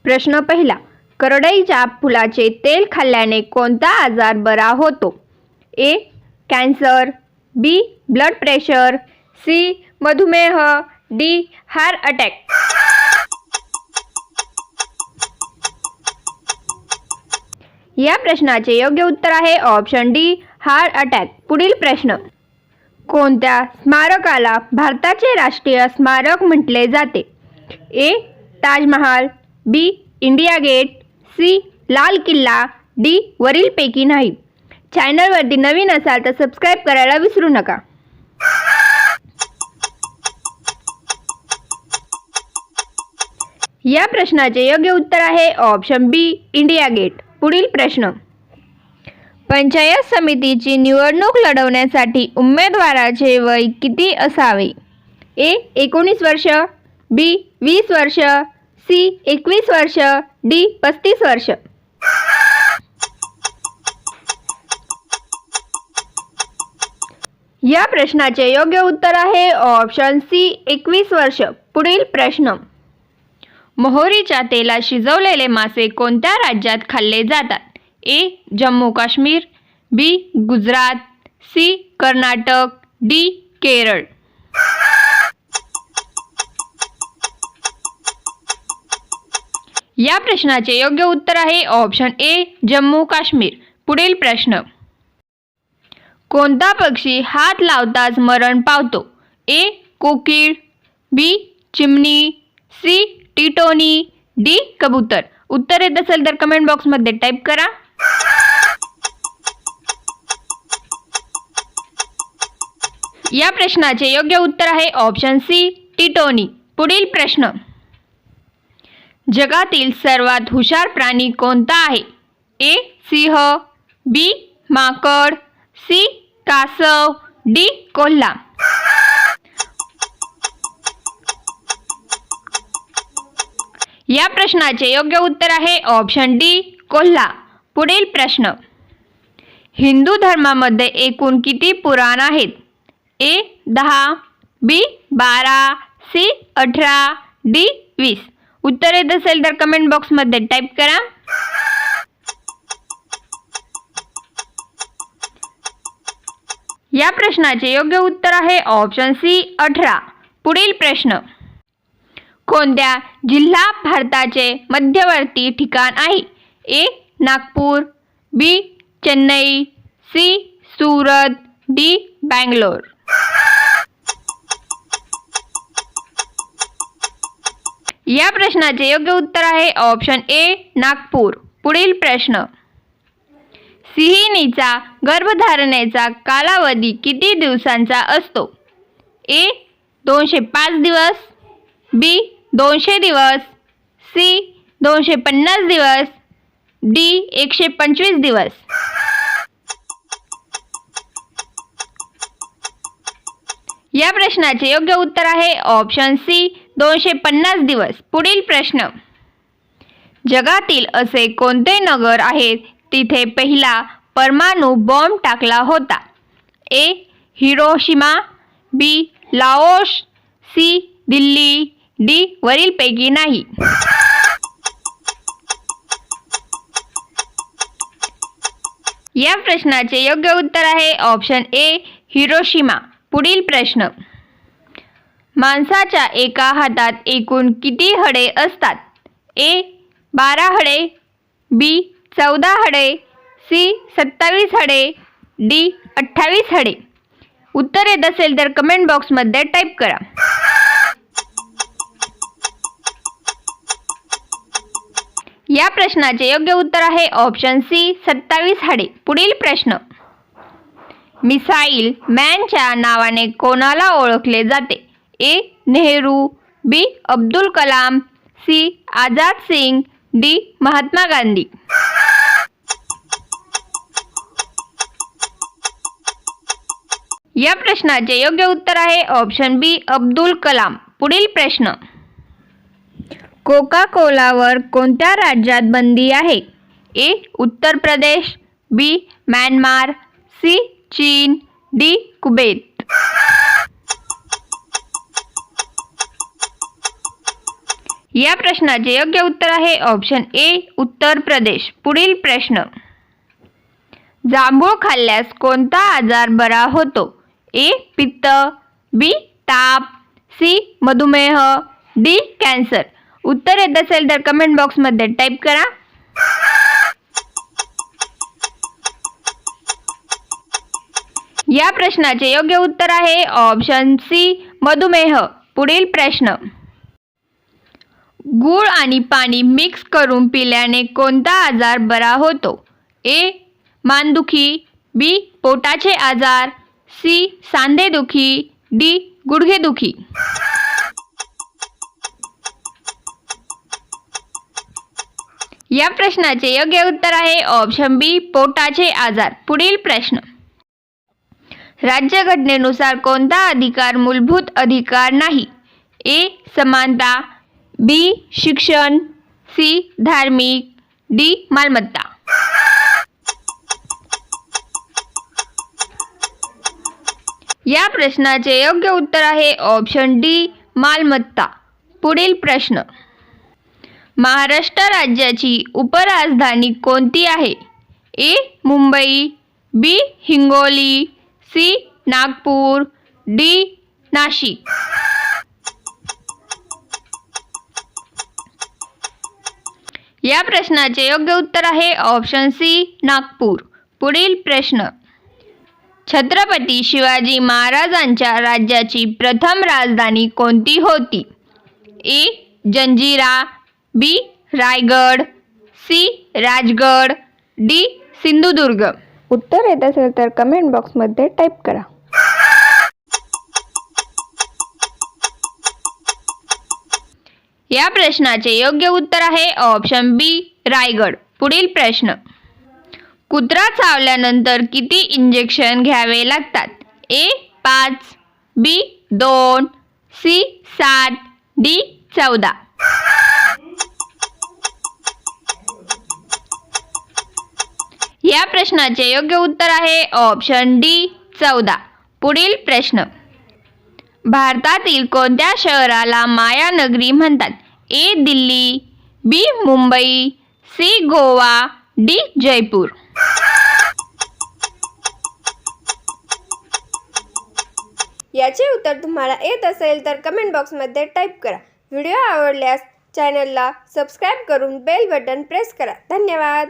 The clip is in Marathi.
प्रश्न पहिला, करडईच्या फुलाचे तेल खाल्ल्याने कोणता आजार बरा होतो? A. Cancer, B. Blood pressure, C. मधुमेह, डी. Heart attack. या प्रश्नाचे योग्य उत्तर आहे ऑप्शन डी, हार्ट अटॅक. पुढील प्रश्न, कोणत्या स्मारकाला भारताचे राष्ट्रीय स्मारक म्हटले जाते? A. Taj Mahal, B. India gate, C. Lal Killa, D. वरीलपैकी नाही. चॅनलवरती नवीन असाल तर सबस्क्राईब करायला विसरू नका. या प्रश्नाचे योग्य उत्तर आहे ऑप्शन बी, इंडिया गेट. पुढील प्रश्न, पंचायत समितीची निवडणूक लढवण्यासाठी उमेदवाराचे वय किती असावे? ए. 19 वर्ष, बी. 20 वर्ष, सी. 21 वर्ष, डी. 35 वर्ष. या प्रश्नाचे योग्य उत्तर आहे ऑप्शन सी, 21 वर्ष. पुढील प्रश्न, मोहरीच्या तेलात शिजवलेले मासे कोणत्या राज्यात खाल्ले जातात? ए. जम्मू काश्मीर, बी. गुजरात, सी. कर्नाटक, डी. केरळ. या प्रश्नाचे योग्य उत्तर आहे ऑप्शन ए, जम्मू काश्मीर. पुढील प्रश्न, कोणता पक्षी हात लावताच मरण पावतो? ए. कोकीळ, बी. चिमणी, सी. टिटोनी, डी. कबूतर. उत्तर येत असेल तर कमेंट बॉक्समध्ये टाईप करा. या प्रश्नाचे योग्य उत्तर आहे ऑप्शन सी, टिटोनी. पुढील प्रश्न, जगातील सर्वात हुशार प्राणी कोणता आहे? ए. सिंह, बी. माकड, सी. कासव, डी. कोल्हा. या प्रश्नाचे योग्य उत्तर आहे ऑप्शन डी, कोल्हा. पुढील प्रश्न, हिंदू धर्मामध्ये एकूण किती पुराण आहेत? ए. 10, बी. 12, सी. 18, डी. 20. उत्तर येत असेल तर कमेंट बॉक्समध्ये टाईप करा. या प्रश्नाचे योग्य उत्तर आहे ऑप्शन सी, 18. पुढील प्रश्न, कोणत्या जिल्हा भारताचे मध्यवर्ती ठिकाण आहे? ए. नागपूर, बी. चेन्नई, सी. सुरत, डी. बँगलोर. या प्रश्नाचे योग्य उत्तर आहे ऑप्शन ए, नागपूर. पुढील प्रश्न, सिंहिणीचा गर्भधारणेचा कालावधी किती दिवसांचा असतो? ए. 205 दिवस, बी. 200 दिवस, सी. 250 दिवस, डी. 125 दिवस. या प्रश्नाचे योग्य उत्तर आहे ऑप्शन सी, 250 दिवस. पुढील प्रश्न, जगातील असे कोणते नगर आहे तिथे पहिला परमाणु बॉम्ब टाकला होता? A. Hiroshima, B. Laos, C. Delhi, D. वरीलपैकी नाही. या प्रश्नाचे योग्य उत्तर आहे ऑप्शन ए, हिरोशिमा. पुढील प्रश्न, माणसाच्या एका हातात एकूण किती हाडे असतात? ए. 12 हाडे, बी. 14 हाडे, सी. 27 हाडे, डी. 28 हाडे. उत्तर येत असेल तर कमेंट बॉक्समध्ये टाईप करा. या प्रश्नाचे योग्य उत्तर आहे ऑप्शन सी, 27 हाडे. पुढील प्रश्न, मिसाईल मॅनच्या नावाने कोणाला ओळखले जाते? ए. नेहरू, बी. अब्दुल कलाम, सी. आझाद सिंग, डी. महात्मा गांधी. या प्रश्नाचे योग्य उत्तर आहे ऑप्शन बी, अब्दुल कलाम. पुढील प्रश्न, कोका कोलावर कोणत्या राज्यात बंदी आहे? A. Uttar Pradesh, B. Myanmar, C. चीन, डी. कुवेत. या प्रश्नाचे योग्य उत्तर आहे ऑप्शन ए उत्तर प्रदेश. पुढील प्रश्न. जांभूळ खाल्ल्यास कोणता आजार बरा होतो? ए पित्त, बी ताप, सी मधुमेह, डी कॅन्सर. उत्तर येत असेल तर कमेंट बॉक्समध्ये टाईप करा. या प्रश्नाचे योग्य उत्तर आहे ऑप्शन सी मधुमेह. पुढील प्रश्न. गूळ आणि पाणी मिक्स करून पिल्याने कोणता आजार बरा होतो? ए मानदुखी, बी पोटाचे आजार, सी सांधेदुखी, डी गुडघेदुखी. या प्रश्नाचे योग्य उत्तर आहे ऑप्शन बी पोटाचे आजार. पुढील प्रश्न. राज्यघटनेनुसार कोणता अधिकार मूलभूत अधिकार नाही? ए समानता, बी शिक्षण, सी धार्मिक, डी मालमत्ता. या प्रश्नाचे योग्य उत्तर आहे ऑप्शन डी मालमत्ता. पुढील प्रश्न. महाराष्ट्र राज्याची उपराजधानी कोणती आहे? ए मुंबई, बी हिंगोली, सी नागपूर, डी नाशिक. या प्रश्नाचे योग्य उत्तर आहे ऑप्शन सी नागपूर. पुढील प्रश्न. छत्रपती शिवाजी महाराजांच्या राज्याची प्रथम राजधानी कोणती होती? ए जंजिरा, बी रायगड, सी राजगड, डी सिंधुदुर्ग. उत्तर येत असेल तर कमेंट बॉक्समध्ये टाईप करा. या प्रश्नाचे योग्य उत्तर आहे ऑप्शन बी रायगड. पुढील प्रश्न. कुत्रा चावल्यानंतर किती इंजेक्शन घ्यावे लागतात? ए 5, बी 2, सी 7, डी 14. या प्रश्नाचे योग्य उत्तर आहे ऑप्शन डी 14. पुढील प्रश्न. भारतातील कोणत्या शहराला मायानगरी म्हणतात? ए दिल्ली, बी मुंबई, सी गोवा, डी जयपूर. याचे उत्तर तुम्हाला येत असेल तर कमेंट बॉक्समध्ये टाईप करा. व्हिडिओ आवडल्यास चॅनलला सबस्क्राईब करून बेल बटन प्रेस करा. धन्यवाद.